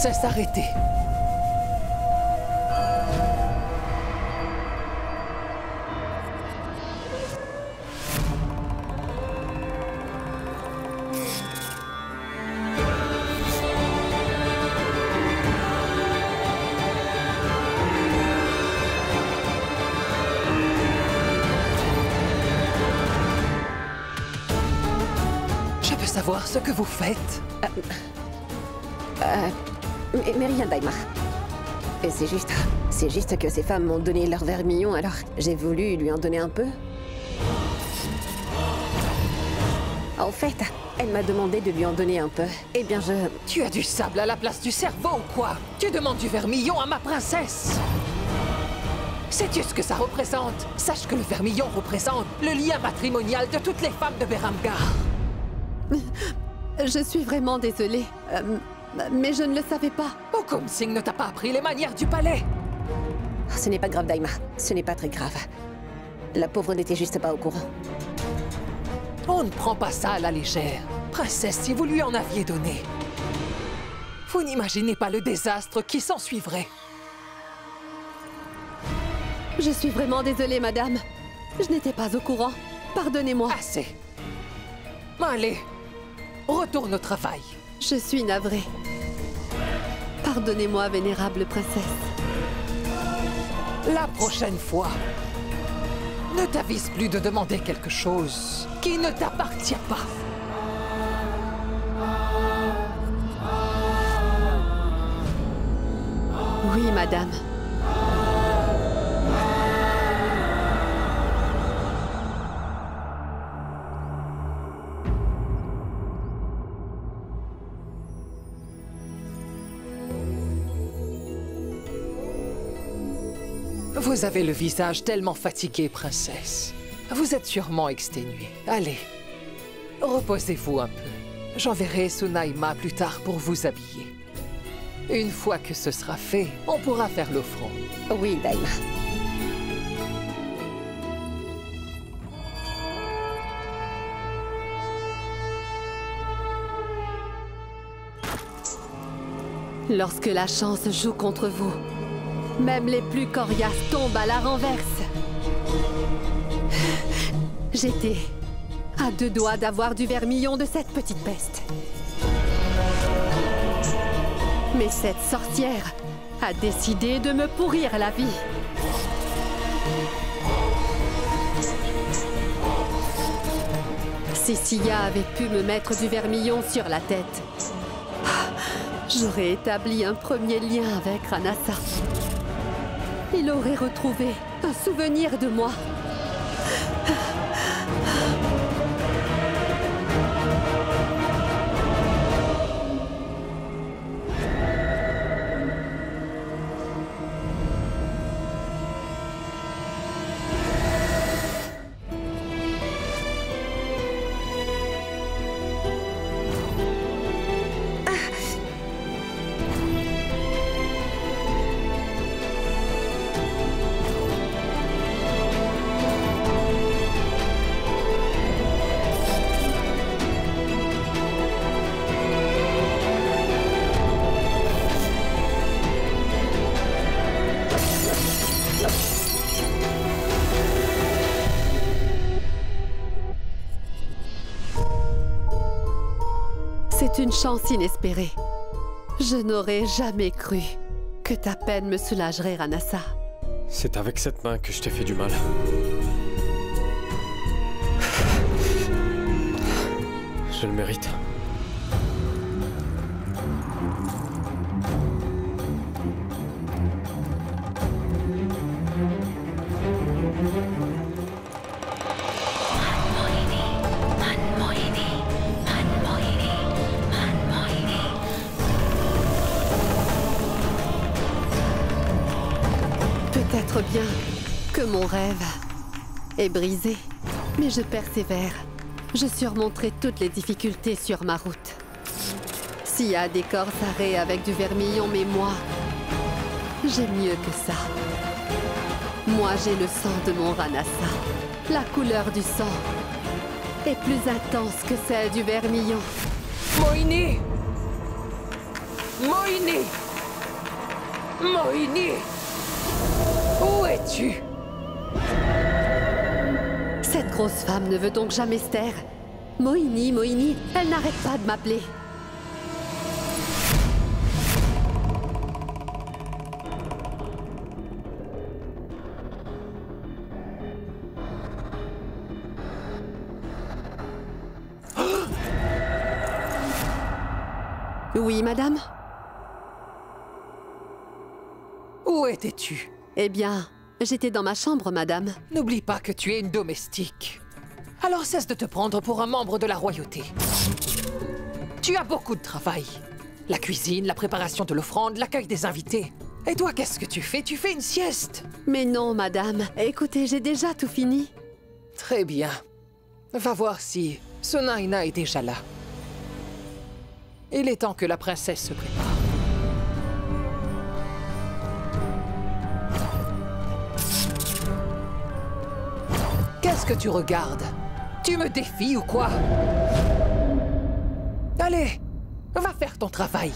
princesse arrêtée. Je veux savoir ce que vous faites. Mais rien, Daima. Et c'est juste que ces femmes m'ont donné leur vermillon, alors j'ai voulu lui en donner un peu. En fait, elle m'a demandé de lui en donner un peu. Eh bien, Tu as du sable à la place du cerveau ou quoi? Tu demandes du vermillon à ma princesse? Sais-tu ce que ça représente? Sache que le vermillon représente le lien matrimonial de toutes les femmes de Beramgar. Je suis vraiment désolée. Mais je ne le savais pas. Hukum Singh ne t'a pas appris les manières du palais. Ce n'est pas grave, Daima. Ce n'est pas très grave. La pauvre n'était juste pas au courant. On ne prend pas ça à la légère. Princesse, si vous lui en aviez donné, vous n'imaginez pas le désastre qui s'ensuivrait. Je suis vraiment désolée, madame. Je n'étais pas au courant. Pardonnez-moi. Assez. Allez, retourne au travail. Je suis navrée. Pardonnez-moi, vénérable princesse. La prochaine fois, ne t'avise plus de demander quelque chose qui ne t'appartient pas. Oui, madame. Vous avez le visage tellement fatigué, princesse. Vous êtes sûrement exténuée. Allez, reposez-vous un peu. J'enverrai Sunaima plus tard pour vous habiller. Une fois que ce sera fait, on pourra faire l'offrande. Oui, Daima. Lorsque la chance joue contre vous, même les plus coriaces tombent à la renverse. J'étais à 2 doigts d'avoir du vermillon de cette petite peste. Mais cette sorcière a décidé de me pourrir la vie. Si Sia avait pu me mettre du vermillon sur la tête, j'aurais établi un premier lien avec Ranasa. Il aurait retrouvé un souvenir de moi. C'est une chance inespérée. Je n'aurais jamais cru que ta peine me soulagerait, Ranasa. C'est avec cette main que je t'ai fait du mal. Je le mérite. Peut-être bien que mon rêve est brisé, mais je persévère. Je surmonterai toutes les difficultés sur ma route. Sia décore sa raie avec du vermillon, mais moi, j'ai mieux que ça. Moi, j'ai le sang de mon Ranasa. La couleur du sang est plus intense que celle du vermillon. Moini! Mohini! Mohini! Où es-tu? Cette grosse femme ne veut donc jamais se taire. Mohini, Mohini, elle n'arrête pas de m'appeler. Oui, madame? Où étais-tu? Eh bien, j'étais dans ma chambre, madame. N'oublie pas que tu es une domestique. Alors cesse de te prendre pour un membre de la royauté. Tu as beaucoup de travail. La cuisine, la préparation de l'offrande, l'accueil des invités. Et toi, qu'est-ce que tu fais? Tu fais une sieste. Mais non, madame. Écoutez, j'ai déjà tout fini. Très bien. Va voir si Sunaina est déjà là. Il est temps que la princesse se prépare. Qu'est-ce que tu regardes? Tu me défies ou quoi? Allez, va faire ton travail.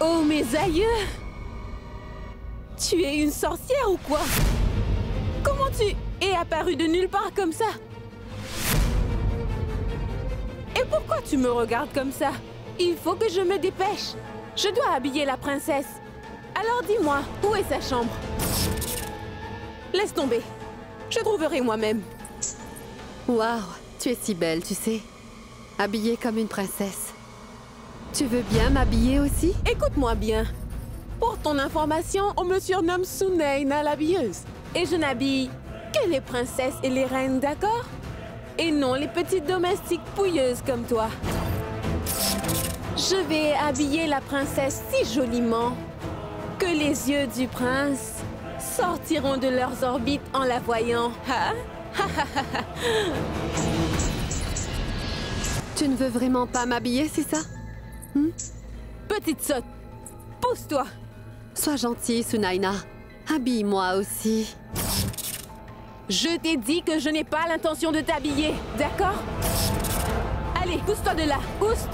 Oh, mes aïeux! Tu es une sorcière ou quoi? Comment tu es apparue de nulle part comme ça? Et pourquoi tu me regardes comme ça? Il faut que je me dépêche. Je dois habiller la princesse. Alors dis-moi, où est sa chambre? Laisse tomber. Je trouverai moi-même. Waouh, tu es si belle, tu sais. Habillée comme une princesse. Tu veux bien m'habiller aussi? Écoute-moi bien. Pour ton information, on me surnomme Sunaina l'habilleuse. Et je n'habille que les princesses et les reines, d'accord? Et non les petites domestiques pouilleuses comme toi. Je vais habiller la princesse si joliment que les yeux du prince sortiront de leurs orbites en la voyant. Hein? Tu ne veux vraiment pas m'habiller, c'est ça? Petite sotte, pousse-toi. Sois gentille, Sunaina. Habille-moi aussi. Je t'ai dit que je n'ai pas l'intention de t'habiller, d'accord? Allez, pousse-toi de là, pousse!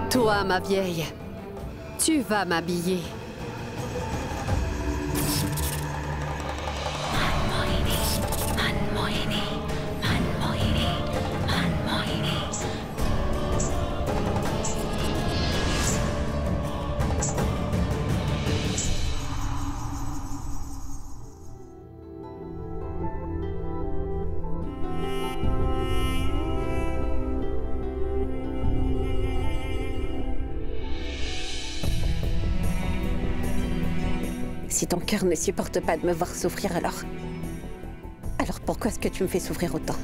Toi, ma vieille, tu vas m'habiller. Si ton cœur ne supporte pas de me voir souffrir, alors pourquoi est-ce que tu me fais souffrir autant?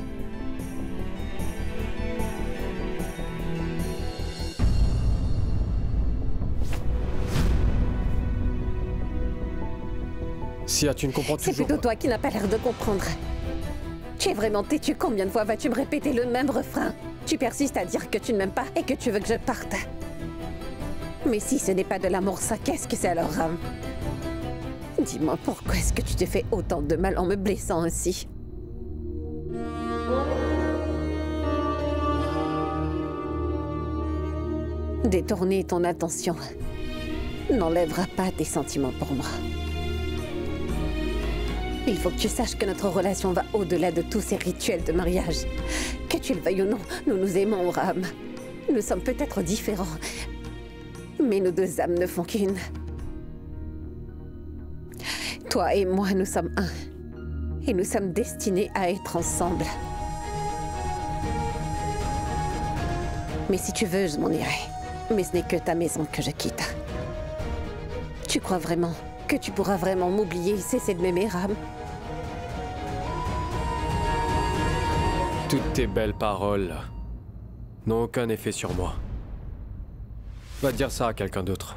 Sia, tu ne comprends C'est toujours plutôt pas. toi qui n'as pas l'air de comprendre. Tu es vraiment têtu. Combien de fois vas-tu me répéter le même refrain? Tu persistes à dire que tu ne m'aimes pas et que tu veux que je parte. Mais si ce n'est pas de l'amour, ça, qu'est-ce que c'est alors, Ram? Dis-moi, pourquoi est-ce que tu te fais autant de mal en me blessant ainsi? Détourner ton attention n'enlèvera pas tes sentiments pour moi. Il faut que tu saches que notre relation va au-delà de tous ces rituels de mariage. Que tu le veuilles ou non, nous nous aimons, Ram. Nous sommes peut-être différents, mais nos deux âmes ne font qu'une. Toi et moi, nous sommes un. Et nous sommes destinés à être ensemble. Mais si tu veux, je m'en irai. Mais ce n'est que ta maison que je quitte. Tu crois vraiment que tu pourras vraiment m'oublier et cesser de m'aimer, Ram? Toutes tes belles paroles n'ont aucun effet sur moi. Va dire ça à quelqu'un d'autre.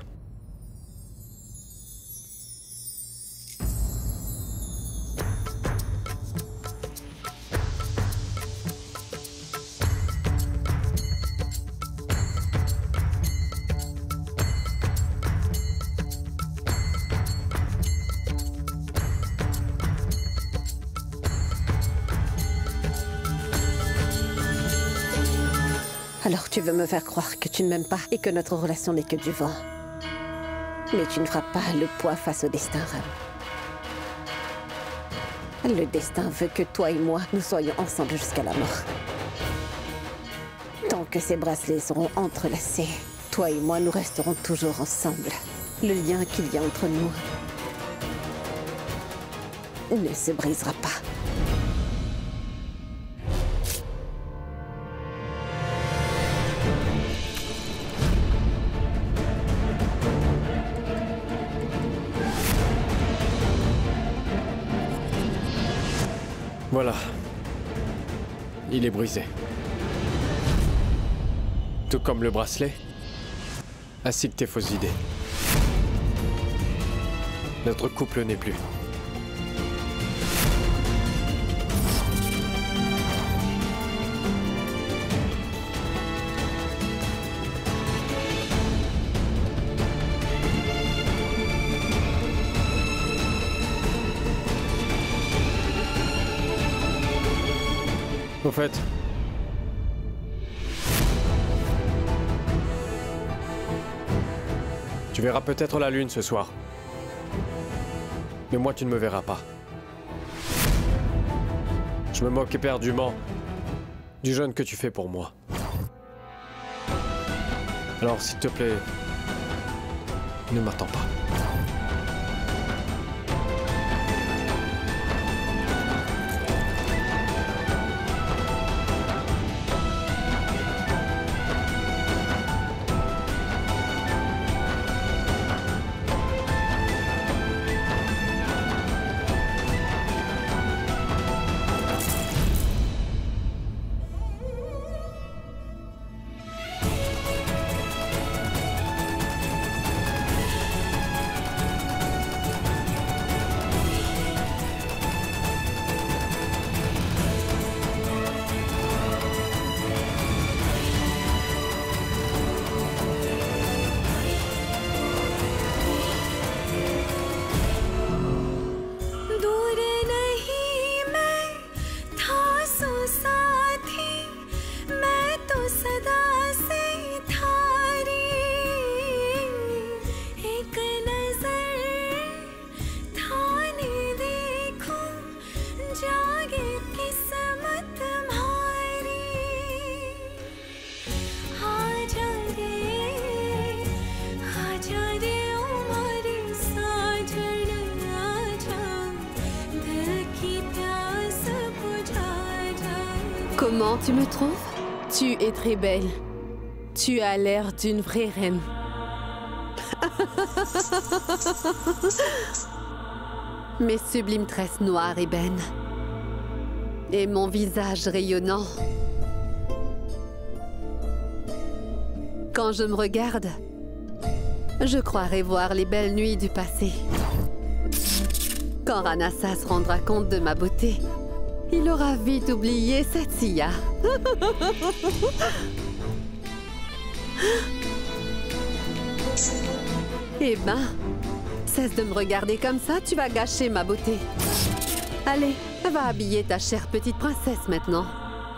Alors tu veux me faire croire que tu ne m'aimes pas et que notre relation n'est que du vent. Mais tu ne feras pas le poids face au destin, Ram. Le destin veut que toi et moi, nous soyons ensemble jusqu'à la mort. Tant que ces bracelets seront entrelacés, toi et moi, nous resterons toujours ensemble. Le lien qu'il y a entre nous ne se brisera pas. Voilà. Il est brisé. Tout comme le bracelet, ainsi que tes fausses idées. Notre couple n'est plus. Au fait, tu verras peut-être la lune ce soir. Mais moi, tu ne me verras pas. Je me moque éperdument du jeûne que tu fais pour moi. Alors, s'il te plaît, ne m'attends pas. Comment tu me trouves? Tu es très belle. Tu as l'air d'une vraie reine. Mes sublimes tresses noires ébènes. Et mon visage rayonnant. Quand je me regarde, je croirais voir les belles nuits du passé. Quand Ranasa se rendra compte de ma beauté, il aura vite oublié cette Sia. Eh ben, cesse de me regarder comme ça, tu vas gâcher ma beauté. Allez, va habiller ta chère petite princesse maintenant.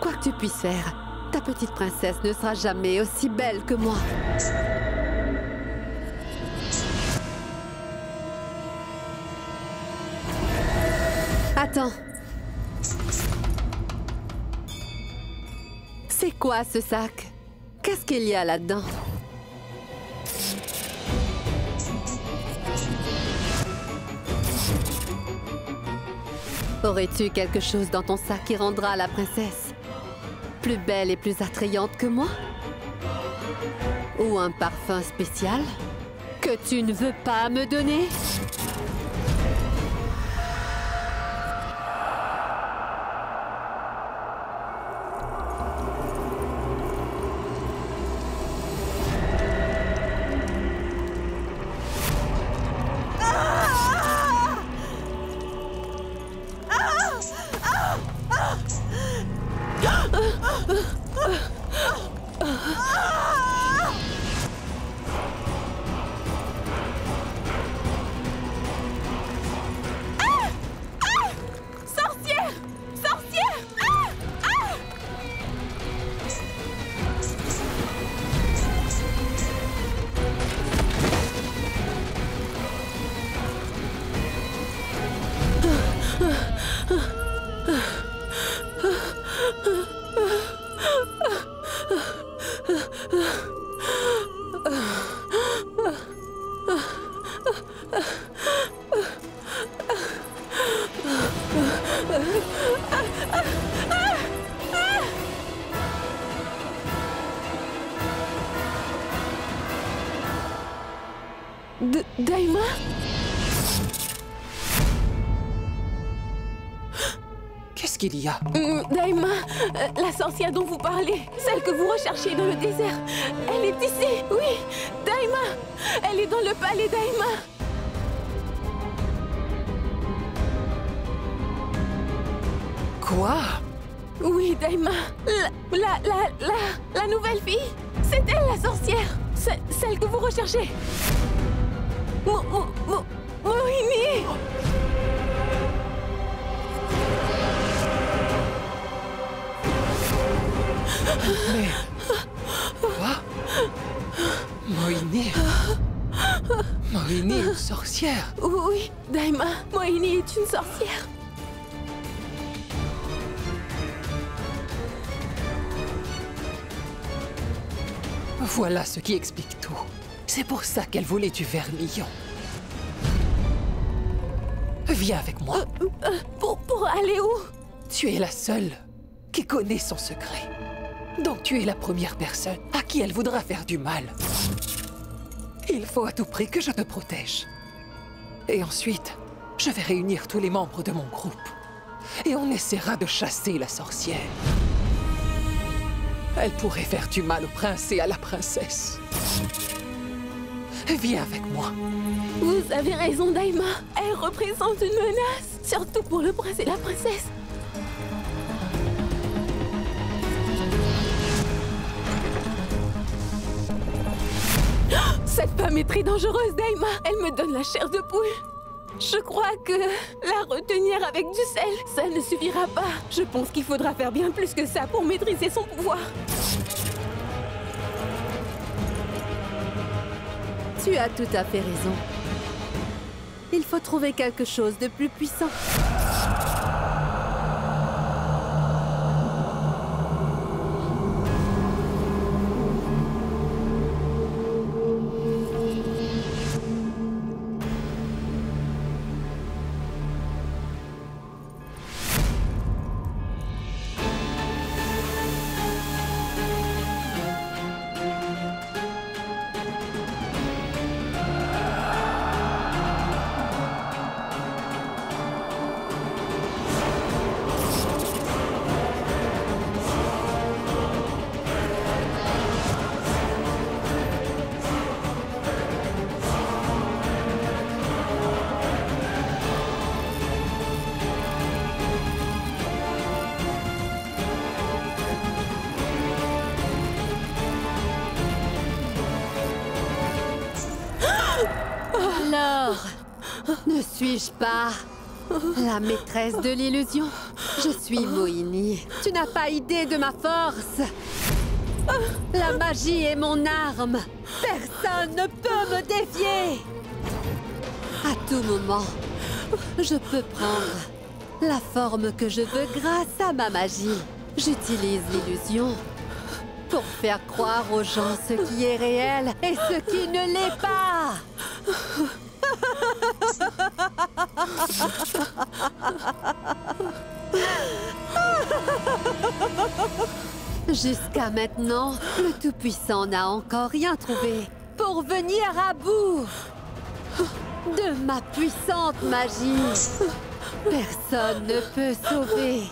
Quoi que tu puisses faire, ta petite princesse ne sera jamais aussi belle que moi. Attends. C'est quoi ce sac? Qu'est-ce qu'il y a là-dedans? Aurais-tu quelque chose dans ton sac qui rendra la princesse plus belle et plus attrayante que moi? Ou un parfum spécial que tu ne veux pas me donner? Sorcière! Sorcière! Daima? Qu'est-ce qu'il y a? Daima, la sorcière dont vous parlez, celle que vous recherchez dans le désert, elle est ici, oui, Daima, elle est dans le palais Daima. Quoi? Oui, Daima, la nouvelle fille, c'est elle la sorcière, celle que vous recherchez. Mohini! Mais... Quoi? Mohini? Mohini, une sorcière? Oui, Daima, Mohini est une sorcière. Voilà ce qui explique tout. C'est pour ça qu'elle voulait du vermillon. Viens avec moi. Pour aller où? Tu es la seule qui connaît son secret. Donc tu es la première personne à qui elle voudra faire du mal. Il faut à tout prix que je te protège. Et ensuite, je vais réunir tous les membres de mon groupe. Et on essaiera de chasser la sorcière. Elle pourrait faire du mal au prince et à la princesse. Viens avec moi. Vous avez raison, Daima. Elle représente une menace, surtout pour le prince et la princesse. Cette femme est très dangereuse, Daima. Elle me donne la chair de poule. Je crois que la retenir avec du sel, ça ne suffira pas. Je pense qu'il faudra faire bien plus que ça pour maîtriser son pouvoir. Tu as tout à fait raison. Il faut trouver quelque chose de plus puissant. Alors, ne suis-je pas la maîtresse de l'illusion? Je suis Mohini. Tu n'as pas idée de ma force. La magie est mon arme. Personne ne peut me défier. À tout moment, je peux prendre la forme que je veux grâce à ma magie. J'utilise l'illusion pour faire croire aux gens ce qui est réel et ce qui ne l'est pas. Jusqu'à maintenant, le Tout-Puissant n'a encore rien trouvé pour venir à bout de ma puissante magie. Personne ne peut sauver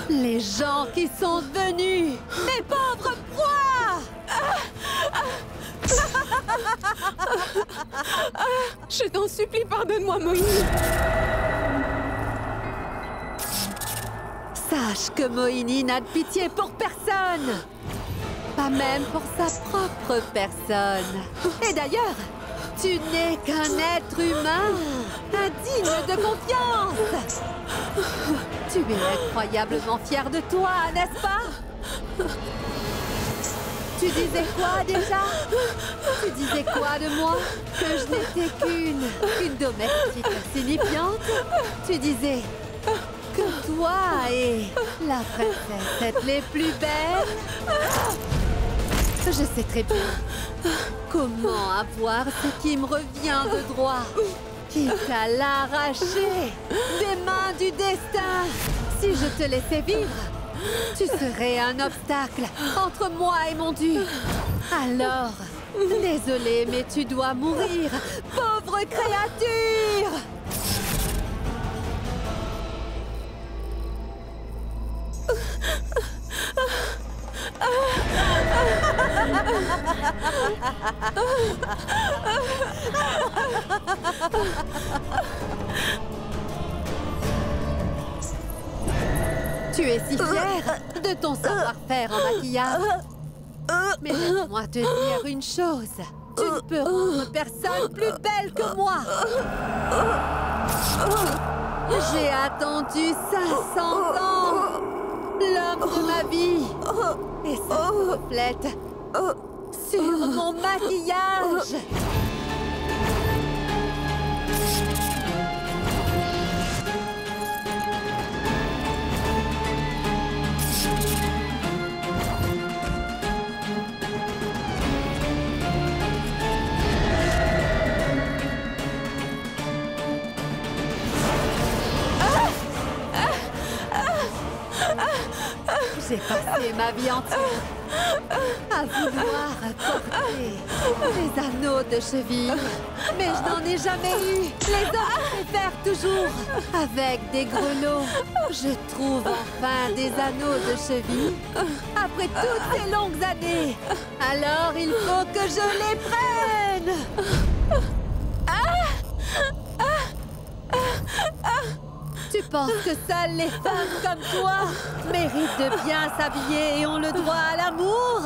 les gens qui sont devenus mes pauvres proies. Je t'en supplie, pardonne-moi, Moïse. Sache que Moïni n'a de pitié pour personne. Pas même pour sa propre personne. Et d'ailleurs, tu n'es qu'un être humain, indigne de confiance. Tu es incroyablement fier de toi, n'est-ce pas? Tu disais quoi déjà? Tu disais quoi de moi? Que je n'étais qu'une domestique insignifiante? Tu disais que toi et la princesse êtes les plus belles? Je sais très bien comment avoir ce qui me revient de droit, quitte à l'arracher des mains du destin. Si je te laissais vivre, tu serais un obstacle entre moi et mon dû. Alors, désolée, mais tu dois mourir, pauvre créature! Tu es si fière de ton savoir-faire en maquillage. Mais laisse-moi te dire une chose. Tu ne peux rendre personne plus belle que moi. J'ai attendu 500 ans. L'homme de ma vie. Et ça se reflète sur mon maquillage. J'ai passé ma vie entière à vouloir porter des anneaux de cheville, mais je n'en ai jamais eu. Les hommes préfèrent toujours avec des grelots. Je trouve enfin des anneaux de cheville après toutes ces longues années. Alors il faut que je les prenne. Tu penses que seules les femmes comme toi méritent de bien s'habiller et ont le droit à l'amour?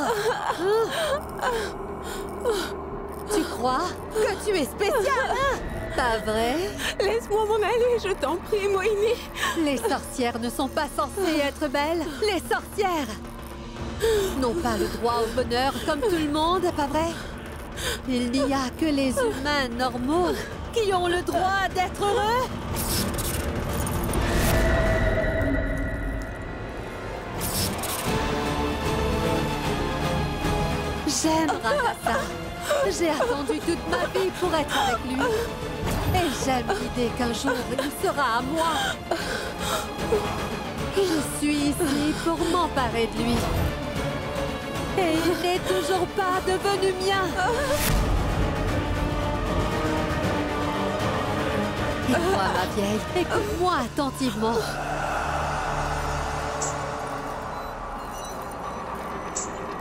Tu crois que tu es spéciale, hein? Pas vrai? Laisse-moi m'en aller, je t'en prie, Moïni. Les sorcières ne sont pas censées être belles. Les sorcières n'ont pas le droit au bonheur comme tout le monde, pas vrai? Il n'y a que les humains normaux qui ont le droit d'être heureux. J'aime Ranasa. J'ai attendu toute ma vie pour être avec lui. Et j'aime l'idée qu'un jour, il sera à moi. Je suis ici pour m'emparer de lui. Et il n'est toujours pas devenu mien. Écoute-moi, ma vieille. Écoute-moi attentivement.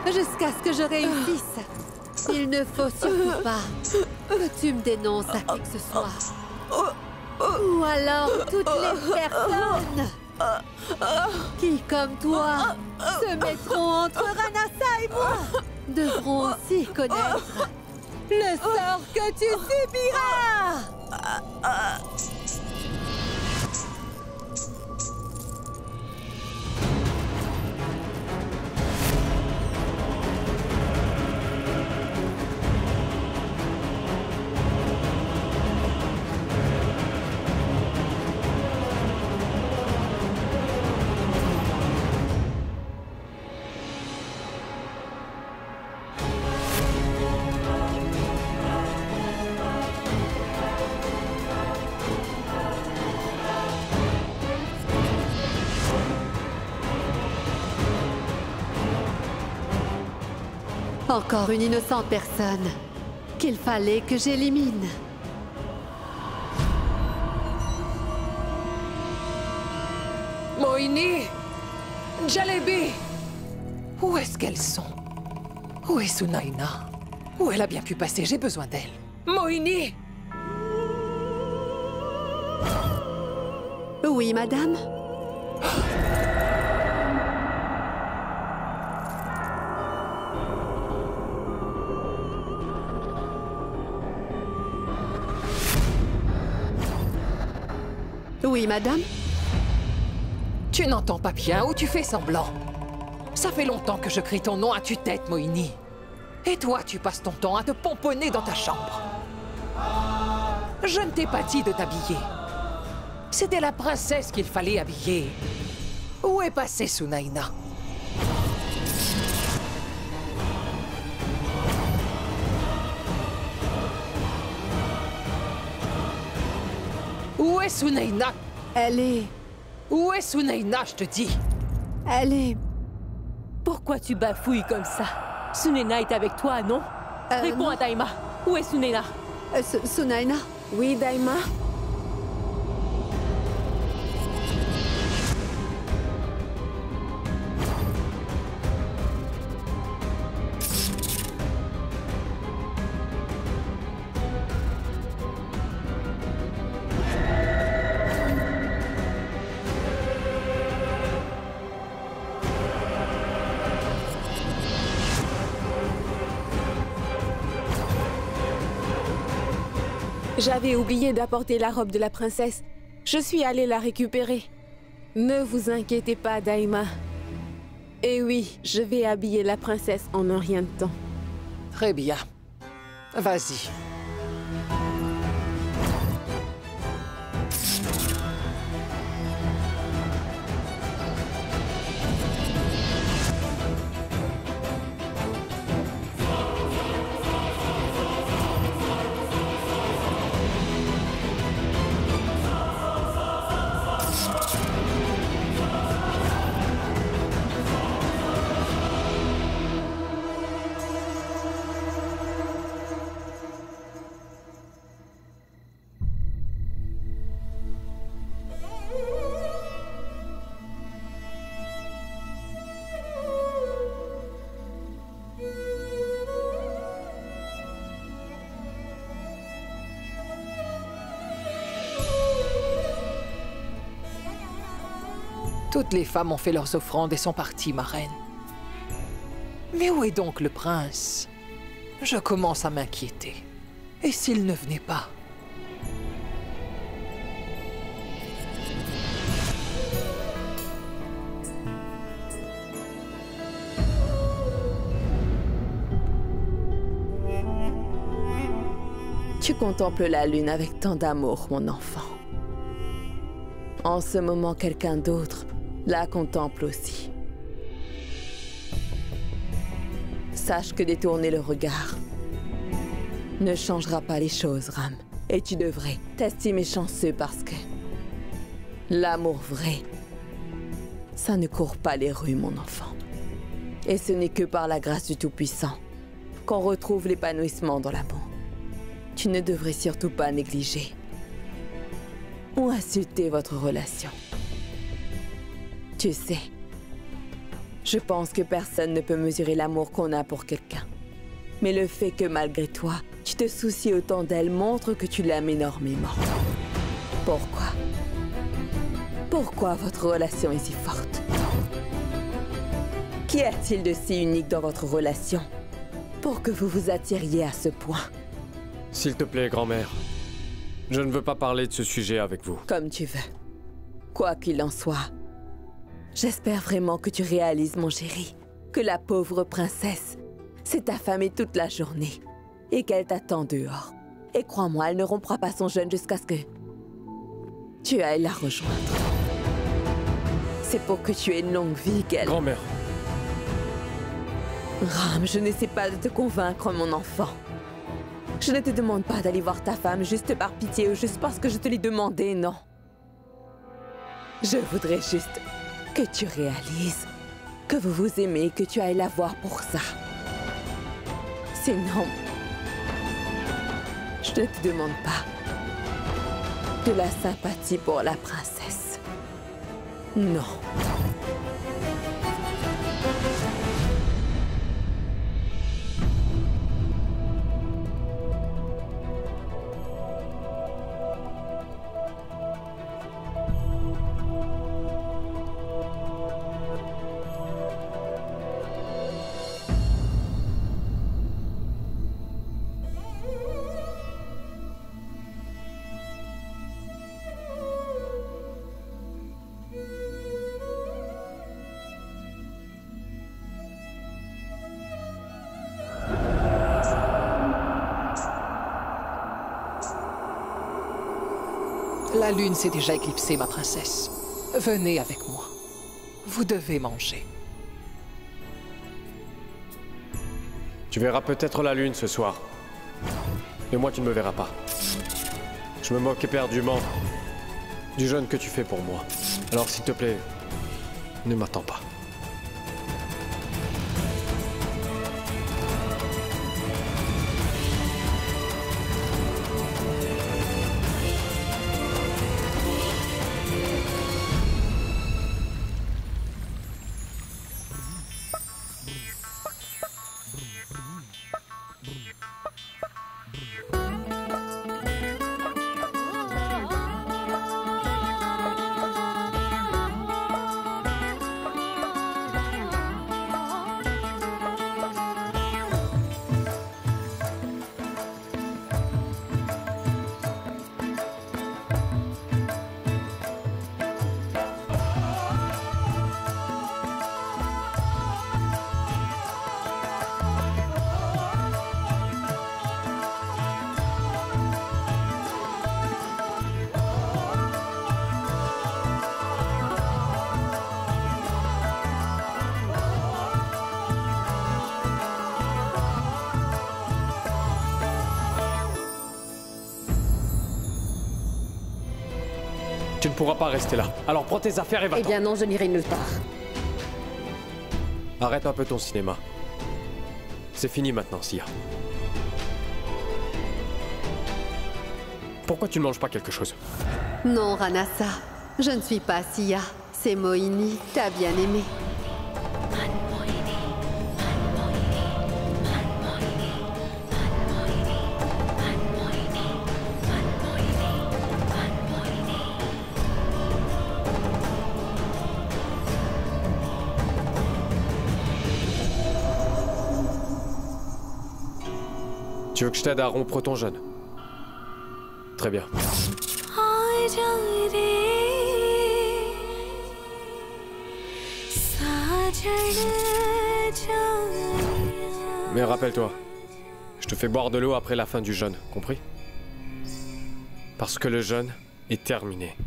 Jusqu'à ce que je réussisse. Il ne faut surtout pas que tu me dénonces à qui que ce soit. Ou alors toutes les personnes qui, comme toi, se mettront entre Ranasa et moi, devront aussi connaître le sort que tu subiras. Encore une innocente personne qu'il fallait que j'élimine. Mohini! Jalebi! Où est-ce qu'elles sont? Où est Sunaina? Où elle a bien pu passer? J'ai besoin d'elle. Mohini! Oui, madame? Oui, madame? Tu n'entends pas bien ou tu fais semblant? Ça fait longtemps que je crie ton nom à tue-tête, Mohini. Et toi, tu passes ton temps à te pomponner dans ta chambre. Je ne t'ai pas dit de t'habiller. C'était la princesse qu'il fallait habiller. Où est passée Sunaina? Où est Sunaina? Elle est... Où est Sunaina, je te dis? Elle est... Pourquoi tu bafouilles comme ça? Sunaina est avec toi, non? Réponds non. à Daima. Où est Sunaina? Sunaina? Oui, Daima? J'avais oublié d'apporter la robe de la princesse. Je suis allée la récupérer. Ne vous inquiétez pas, Daima. Et oui, je vais habiller la princesse en un rien de temps. Très bien. Vas-y. Toutes les femmes ont fait leurs offrandes et sont parties, ma reine. Mais où est donc le prince? Je commence à m'inquiéter. Et s'il ne venait pas? Tu contemples la lune avec tant d'amour, mon enfant. En ce moment, quelqu'un d'autre la contemple aussi. Sache que détourner le regard ne changera pas les choses, Ram. Et tu devrais t'estimer chanceux parce que l'amour vrai, ça ne court pas les rues, mon enfant. Et ce n'est que par la grâce du Tout-Puissant qu'on retrouve l'épanouissement dans l'amour. Tu ne devrais surtout pas négliger ou insulter votre relation. Tu sais, je pense que personne ne peut mesurer l'amour qu'on a pour quelqu'un. Mais le fait que malgré toi, tu te soucies autant d'elle montre que tu l'aimes énormément. Pourquoi? Pourquoi votre relation est si forte? Qu'y a-t-il de si unique dans votre relation pour que vous vous attiriez à ce point? S'il te plaît, grand-mère. Je ne veux pas parler de ce sujet avec vous. Comme tu veux. Quoi qu'il en soit, j'espère vraiment que tu réalises, mon chéri, que la pauvre princesse s'est affamée toute la journée et qu'elle t'attend dehors. Et crois-moi, elle ne rompra pas son jeûne jusqu'à ce que tu ailles la rejoindre. C'est pour que tu aies une longue vie qu'elle... Grand-mère. Ram, je n'essaie pas de te convaincre, mon enfant. Je ne te demande pas d'aller voir ta femme juste par pitié ou juste parce que je te l'ai demandé, non. Je voudrais juste que tu réalises que vous vous aimez et que tu ailles la voir pour ça. Sinon, je ne te demande pas de la sympathie pour la princesse. Non. La lune s'est déjà éclipsée, ma princesse. Venez avec moi. Vous devez manger. Tu verras peut-être la lune ce soir. Et moi, tu ne me verras pas. Je me moque éperdument du jeûne que tu fais pour moi. Alors, s'il te plaît, ne m'attends pas. Tu ne pourras pas rester là. Alors prends tes affaires et va-t'en. Eh bien non, je n'irai nulle part. Arrête un peu ton cinéma. C'est fini maintenant, Sia. Pourquoi tu ne manges pas quelque chose? Non, Ranasa. Je ne suis pas Sia. C'est Moini, ta bien-aimée. Tu veux que je t'aide à rompre ton jeûne? Très bien. Mais rappelle-toi, je te fais boire de l'eau après la fin du jeûne, compris? Parce que le jeûne est terminé.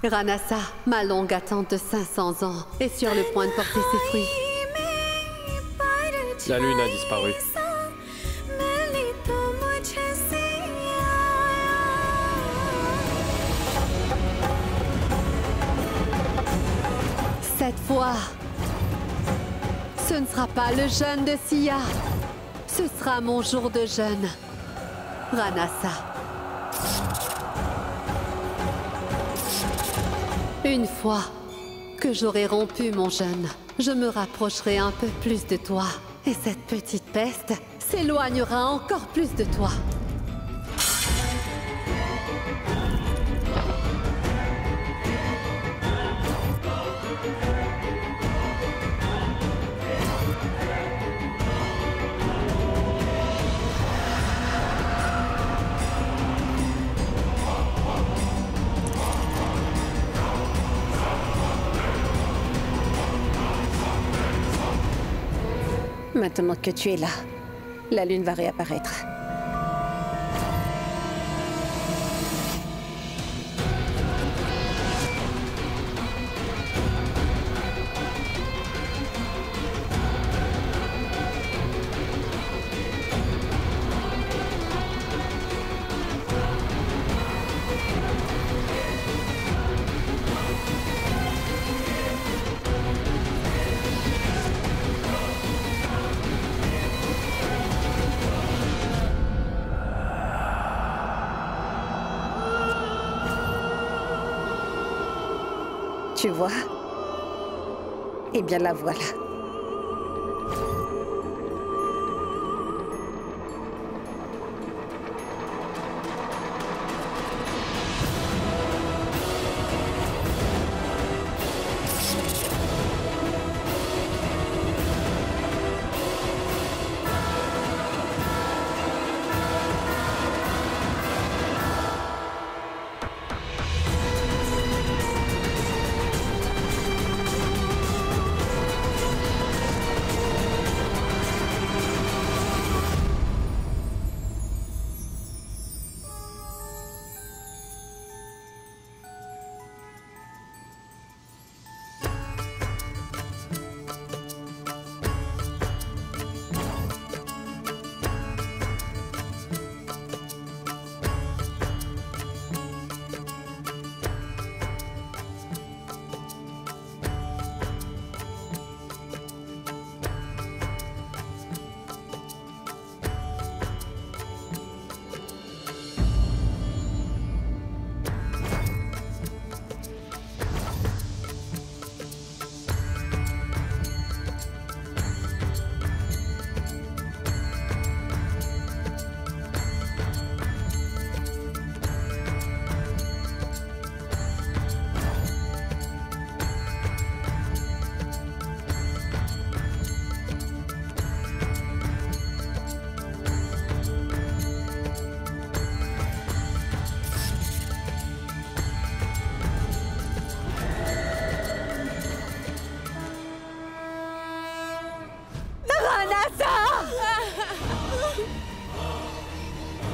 Ranasa, ma longue attente de 500 ans, est sur le point de porter ses fruits. La lune a disparu. Cette fois, ce ne sera pas le jeûne de Sia. Ce sera mon jour de jeûne. Ranasa. Une fois que j'aurai rompu mon jeûne, je me rapprocherai un peu plus de toi. Et cette petite peste s'éloignera encore plus de toi. Maintenant que tu es là, la lune va réapparaître. Tu vois? Eh bien, la voilà.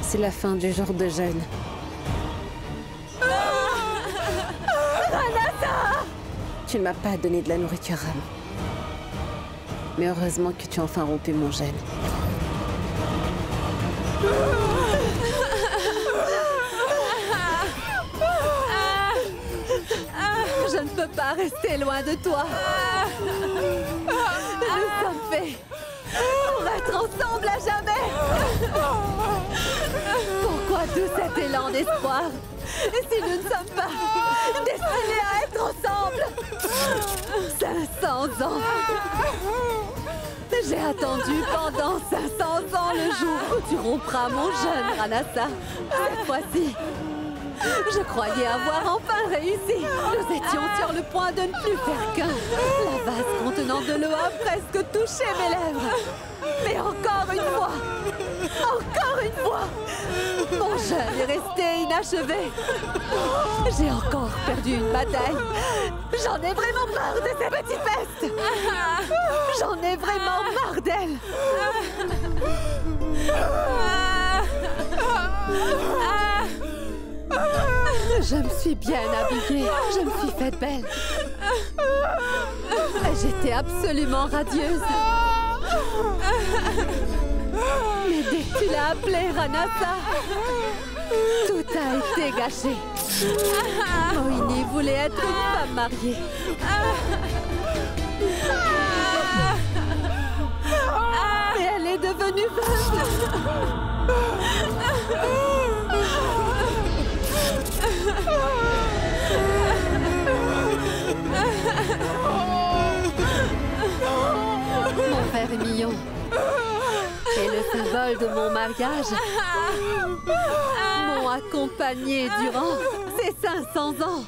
C'est la fin du jour de jeûne. Tu ne m'as pas donné de la nourriture, Ram. Mais heureusement que tu as enfin rompu mon jeûne. Je ne peux pas rester loin de toi. Nous sommes faits pour être ensemble à jamais. Pourquoi tout cet élan d'espoir si nous ne sommes pas destinés à être ensemble? 500 ans. J'ai attendu pendant 500 ans le jour où tu rompras mon jeûne, Ranasa. Cette fois-ci, je croyais avoir enfin réussi. Nous étions sur le point de ne plus faire qu'un. La vase contenant de l'eau a presque touché mes lèvres. Mais encore une fois, mon jeûne est resté inachevé. J'ai encore perdu une bataille. J'en ai vraiment marre de cette petite peste. J'en ai vraiment marre d'elle. Je me suis bien habillée, je me suis faite belle. J'étais absolument radieuse. Mais dès que tu l'as appelée, Ranasa, tout a été gâché. Moini voulait être une femme mariée. Et elle est devenue veuve. Mon frère Mignon est le symbole de mon mariage. M'ont accompagné durant ces 500 ans.